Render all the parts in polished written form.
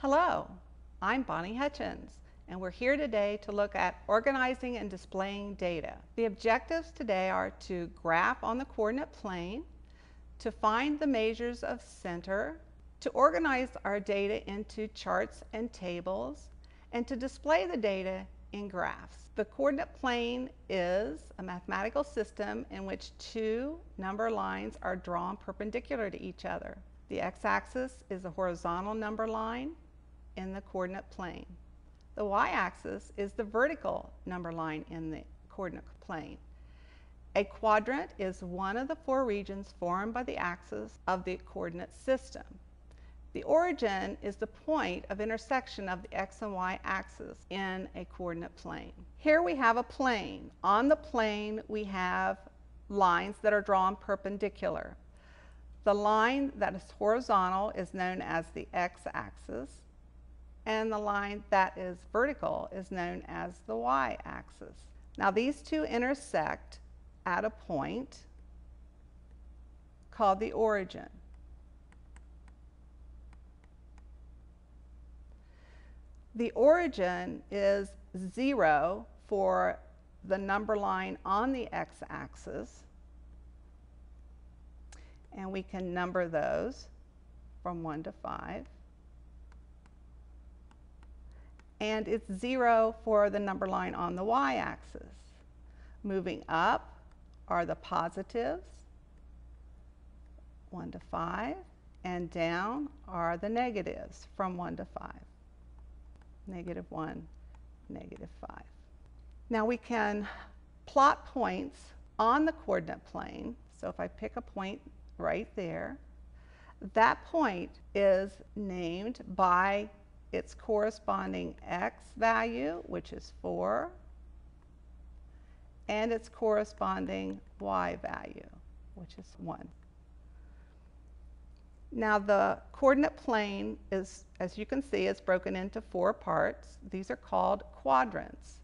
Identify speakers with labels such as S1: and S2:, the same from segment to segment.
S1: Hello, I'm Bonnie Hutchins, and we're here today to look at organizing and displaying data. The objectives today are to graph on the coordinate plane, to find the measures of center, to organize our data into charts and tables, and to display the data in graphs. The coordinate plane is a mathematical system in which two number lines are drawn perpendicular to each other. The x-axis is a horizontal number line in the coordinate plane. The y-axis is the vertical number line in the coordinate plane. A quadrant is one of the four regions formed by the axis of the coordinate system. The origin is the point of intersection of the x and y axis in a coordinate plane. Here we have a plane. On the plane we have lines that are drawn perpendicular. The line that is horizontal is known as the x-axis, and the line that is vertical is known as the y-axis. Now these two intersect at a point called the origin. The origin is 0 for the number line on the x-axis, and we can number those from 1 to 5. And it's 0 for the number line on the y-axis. Moving up are the positives, 1 to 5, and down are the negatives from 1 to 5. -1, -5. Now we can plot points on the coordinate plane. So if I pick a point right there, that point is named by its corresponding x value, which is 4, and its corresponding y value, which is 1. Now the coordinate plane is, as you can see, is broken into 4 parts. These are called quadrants.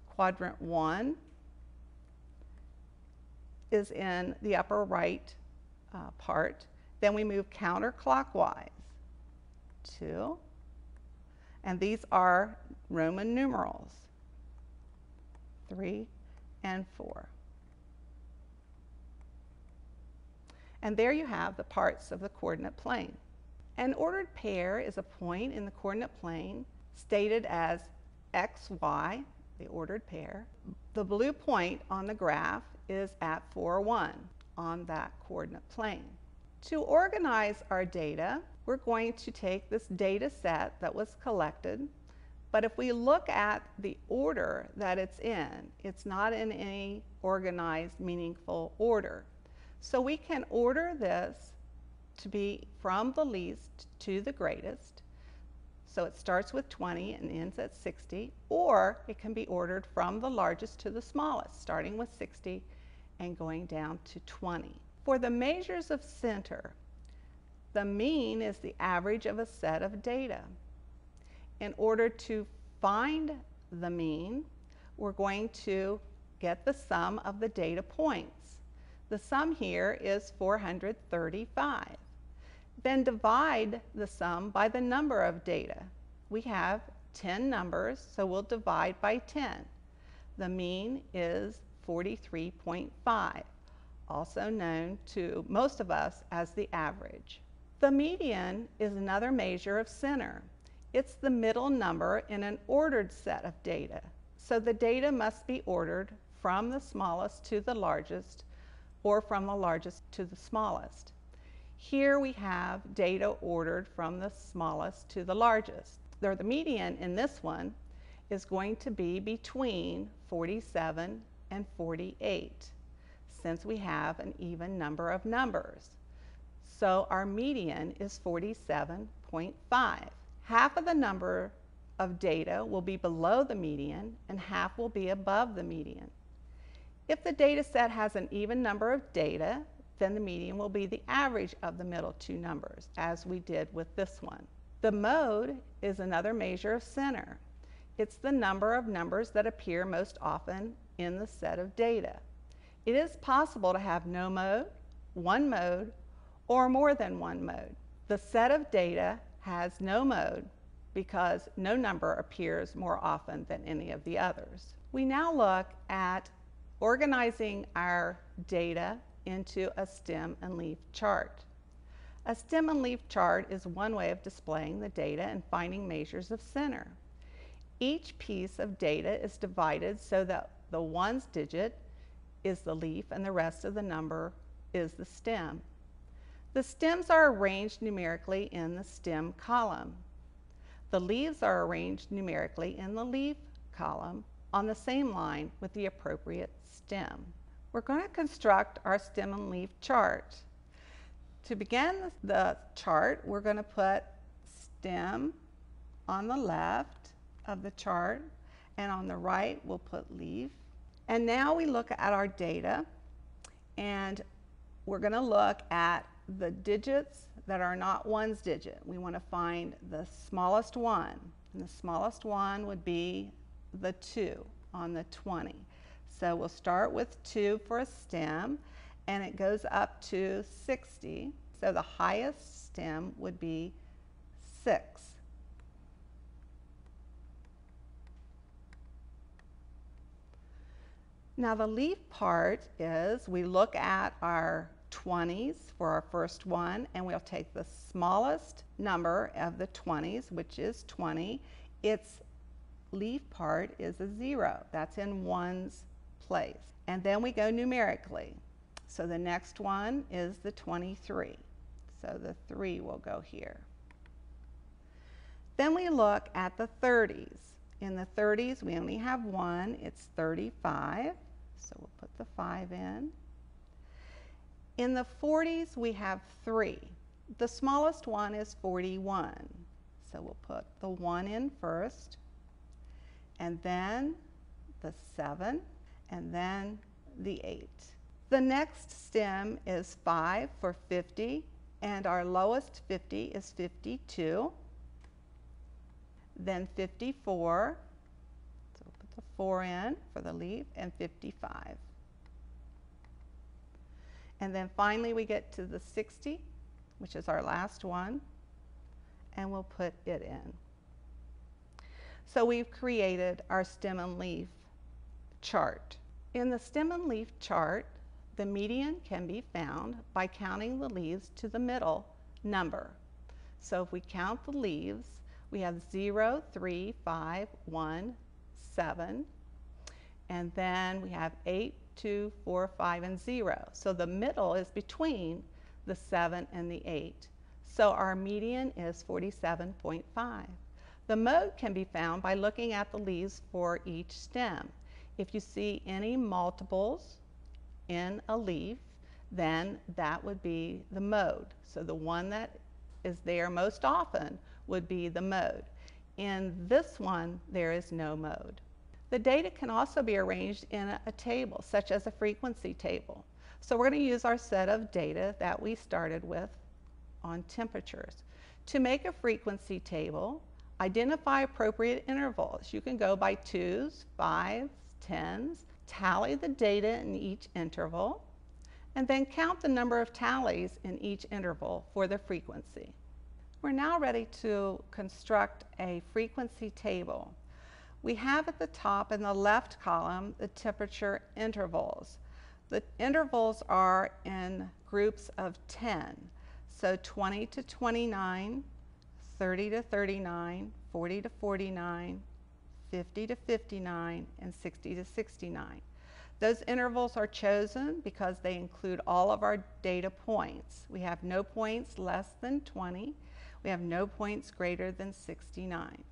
S1: Quadrant 1 is in the upper right part. Then we move counterclockwise. 2. And these are Roman numerals, 3 and 4. And there you have the parts of the coordinate plane. An ordered pair is a point in the coordinate plane stated as xy, the ordered pair. The blue point on the graph is at 4, 1 on that coordinate plane. To organize our data, we're going to take this data set that was collected, but if we look at the order that it's in, it's not in any organized, meaningful order. So we can order this to be from the least to the greatest. So it starts with 20 and ends at 60, or it can be ordered from the largest to the smallest, starting with 60 and going down to 20. For the measures of center, the mean is the average of a set of data. In order to find the mean, we're going to get the sum of the data points. The sum here is 435. Then divide the sum by the number of data. We have 10 numbers, so we'll divide by 10. The mean is 43.5, also known to most of us as the average. The median is another measure of center. It's the middle number in an ordered set of data. So the data must be ordered from the smallest to the largest, or from the largest to the smallest. Here we have data ordered from the smallest to the largest. The median in this one is going to be between 47 and 48, since we have an even number of numbers. So our median is 47.5. Half of the number of data will be below the median and half will be above the median. If the data set has an even number of data, then the median will be the average of the middle two numbers, as we did with this one. The mode is another measure of center. It's the number of numbers that appear most often in the set of data. It is possible to have no mode, one mode, or more than one mode. The set of data has no mode because no number appears more often than any of the others. We now look at organizing our data into a stem and leaf chart. A stem and leaf chart is one way of displaying the data and finding measures of center. Each piece of data is divided so that the ones digit is the leaf and the rest of the number is the stem. The stems are arranged numerically in the stem column. The leaves are arranged numerically in the leaf column on the same line with the appropriate stem. We're going to construct our stem and leaf chart. To begin the chart, we're going to put stem on the left of the chart, and on the right we'll put leaf. And now we look at our data, and we're going to look at the digits that are not ones digit. We want to find the smallest one, and the smallest one would be the 2 on the 20. So we'll start with 2 for a stem, and it goes up to 60. So the highest stem would be 6. Now the leaf part is we look at our 20s for our first one, and we'll take the smallest number of the 20s, which is 20. Its leaf part is a 0. That's in ones place. And then we go numerically. So the next one is the 23. So the 3 will go here. Then we look at the 30s. In the 30s, we only have 1. It's 35. So we'll put the 5 in. In the 40s, we have 3. The smallest one is 41. So we'll put the 1 in first, and then the 7, and then the 8. The next stem is 5 for 50, and our lowest 50 is 52. Then 54. So we'll put the 4 in for the leaf, and 55. And then finally we get to the 60, which is our last one, and we'll put it in. So we've created our stem and leaf chart. In the stem and leaf chart, the median can be found by counting the leaves to the middle number. So if we count the leaves, we have 0, 3, 5, 1, 7, and then we have 8, 2, 4, 5, and 0. So the middle is between the 7 and the 8. So our median is 47.5. The mode can be found by looking at the leaves for each stem. If you see any multiples in a leaf, then that would be the mode. So the one that is there most often would be the mode. In this one, there is no mode. The data can also be arranged in a table, such as a frequency table. So we're going to use our set of data that we started with on temperatures. To make a frequency table, identify appropriate intervals. You can go by 2s, 5s, 10s, tally the data in each interval, and then count the number of tallies in each interval for the frequency. We're now ready to construct a frequency table. We have at the top in the left column the temperature intervals. The intervals are in groups of 10. So 20 to 29, 30 to 39, 40 to 49, 50 to 59, and 60 to 69. Those intervals are chosen because they include all of our data points. We have no points less than 20. We have no points greater than 69.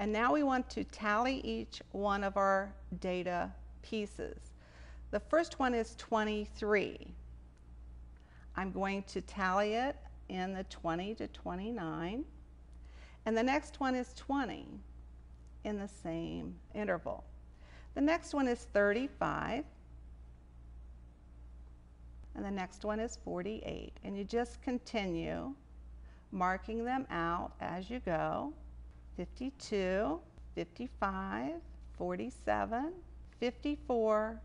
S1: And now we want to tally each one of our data pieces. The first one is 23. I'm going to tally it in the 20 to 29. And the next one is 20 in the same interval. The next one is 35. And the next one is 48. And you just continue marking them out as you go. 52, 55, 47, 54,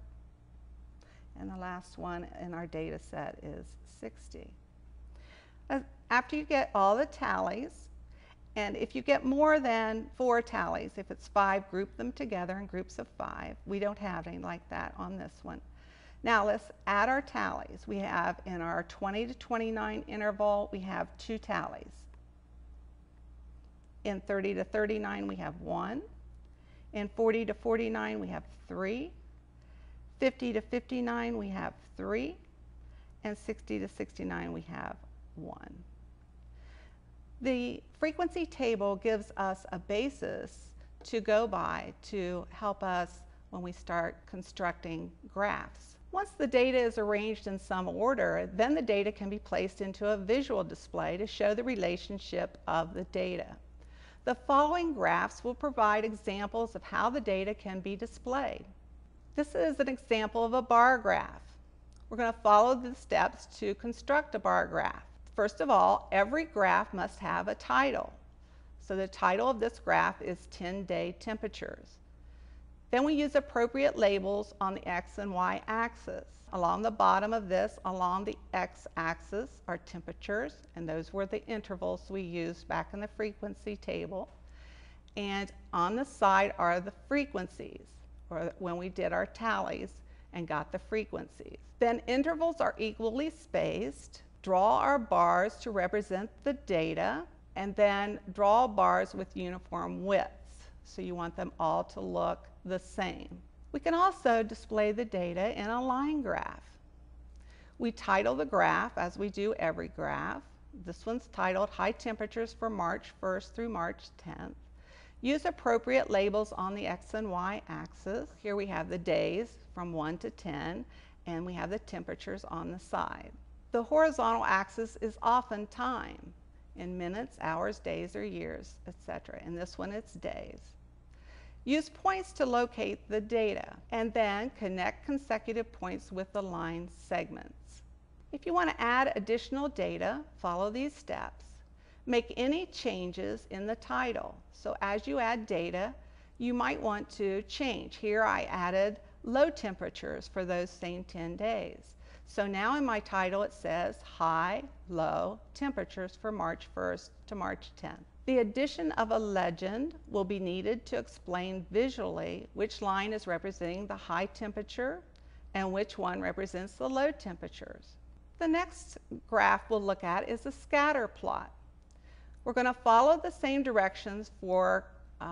S1: and the last one in our data set is 60. After you get all the tallies, And if you get more than 4 tallies, if it's 5, group them together in groups of 5. We don't have any like that on this one. Now let's add our tallies. We have in our 20 to 29 interval, we have 2 tallies. In 30 to 39, we have 1. In 40 to 49, we have 3. 50 to 59, we have 3. And 60 to 69, we have 1. The frequency table gives us a basis to go by to help us when we start constructing graphs. Once the data is arranged in some order, then the data can be placed into a visual display to show the relationship of the data. The following graphs will provide examples of how the data can be displayed. This is an example of a bar graph. We're going to follow the steps to construct a bar graph. First of all, every graph must have a title. So the title of this graph is 10-day temperatures. Then we use appropriate labels on the X and Y axis. Along the bottom of this, along the X axis, are temperatures, and those were the intervals we used back in the frequency table. And on the side are the frequencies, or when we did our tallies and got the frequencies. Then intervals are equally spaced. Draw our bars to represent the data, and then draw bars with uniform widths. So you want them all to look the same. We can also display the data in a line graph. We title the graph as we do every graph. This one's titled High Temperatures for March 1st through March 10th. Use appropriate labels on the X and Y axis. Here we have the days from 1 to 10, and we have the temperatures on the side. The horizontal axis is often time, in minutes, hours, days, or years, etc. In this one, it's days. Use points to locate the data, and then connect consecutive points with the line segments. If you want to add additional data, follow these steps. Make any changes in the title. So as you add data, you might want to change. Here I added low temperatures for those same 10 days. So now in my title it says high, low temperatures for March 1st to March 10th. The addition of a legend will be needed to explain visually which line is representing the high temperature and which one represents the low temperatures. The next graph we'll look at is a scatter plot. We're going to follow the same directions for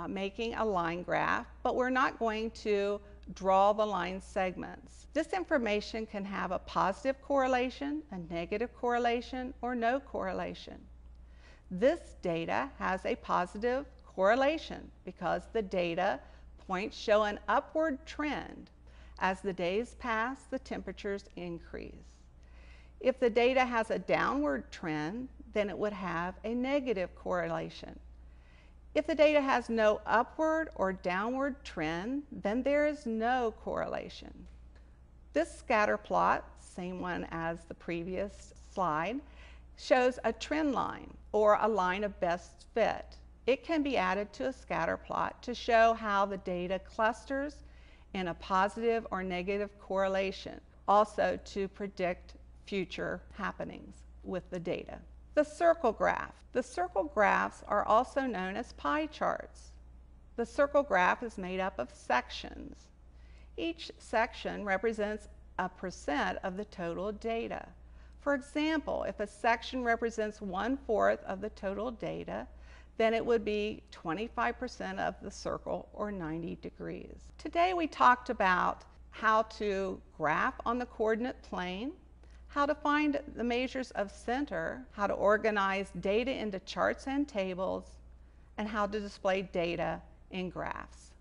S1: making a line graph, but we're not going to draw the line segments. This information can have a positive correlation, a negative correlation, or no correlation. This data has a positive correlation because the data points show an upward trend. As the days pass, the temperatures increase. If the data has a downward trend, then it would have a negative correlation. If the data has no upward or downward trend, then there is no correlation. This scatter plot, same one as the previous slide, shows a trend line or a line of best fit. It can be added to a scatter plot to show how the data clusters in a positive or negative correlation, also to predict future happenings with the data. The circle graph. The circle graphs are also known as pie charts. The circle graph is made up of sections. Each section represents a percent of the total data. For example, if a section represents 1/4 of the total data, then it would be 25% of the circle, or 90 degrees. Today we talked about how to graph on the coordinate plane, how to find the measures of center, how to organize data into charts and tables, and how to display data in graphs.